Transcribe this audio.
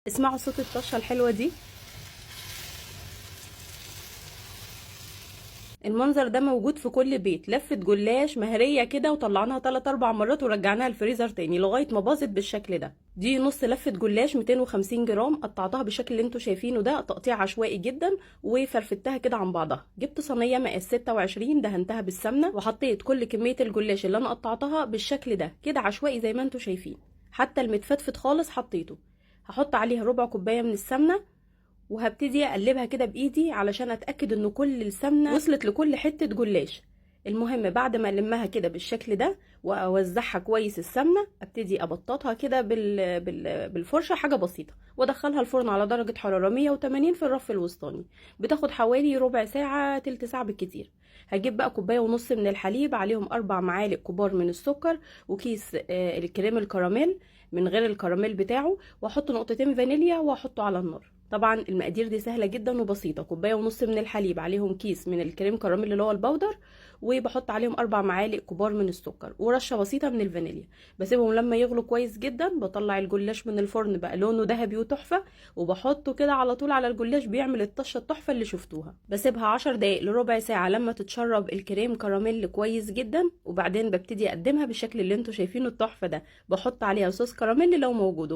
اسمعوا صوت الطشه الحلوه دي. المنظر ده موجود في كل بيت. لفه جلاش مهريه كده وطلعناها 3 4 مرات ورجعناها الفريزر تاني لغايه ما باظت بالشكل ده. دي نص لفه جلاش 250 جرام، قطعتها بالشكل اللي انتوا شايفينه ده، تقطيع عشوائي جدا، وفرفتها كده عن بعضها. جبت صينيه مقاس 26 دهنتها بالسمنه، وحطيت كل كميه الجلاش اللي انا قطعتها بالشكل ده كده عشوائي زي ما انتوا شايفين، حتى المتفتفت خالص حطيته. هحط عليها ربع كوبايه من السمنه، وهبتدي اقلبها كده بايدي علشان اتاكد ان كل السمنه وصلت لكل حته جلاش. المهم بعد ما المها كده بالشكل ده واوزعها كويس السمنه، ابتدي ابططها كده بالفرشه حاجه بسيطه، وادخلها الفرن على درجه حراره 180 في الرف الوسطاني. بتاخد حوالي ربع ساعه تلت ساعه بالكتير. هجيب بقى كوبايه ونص من الحليب، عليهم 4 معالق كبار من السكر، وكيس الكريم الكراميل من غير الكراميل بتاعه، واحط نقطتين فانيليا واحطه على النار. طبعا المقادير دي سهله جدا وبسيطه. كوبايه ونص من الحليب، عليهم كيس من الكريم كراميل اللي هو البودر، وبحط عليهم 4 معالق كبار من السكر ورشه بسيطه من الفانيليا. بسيبهم لما يغلوا كويس جدا. بطلع الجلاش من الفرن بقى لونه ذهبي وتحفه، وبحطه كده على طول على الجلاش، بيعمل الطشه التحفه اللي شفتوها. بسيبها 10 دقايق لربع ساعه لما تتشرب الكريم كراميل كويس جدا، وبعدين ببتدي اقدمها بالشكل اللي انتوا شايفينه التحفه ده. بحط عليها صوص كراميل لو موجود،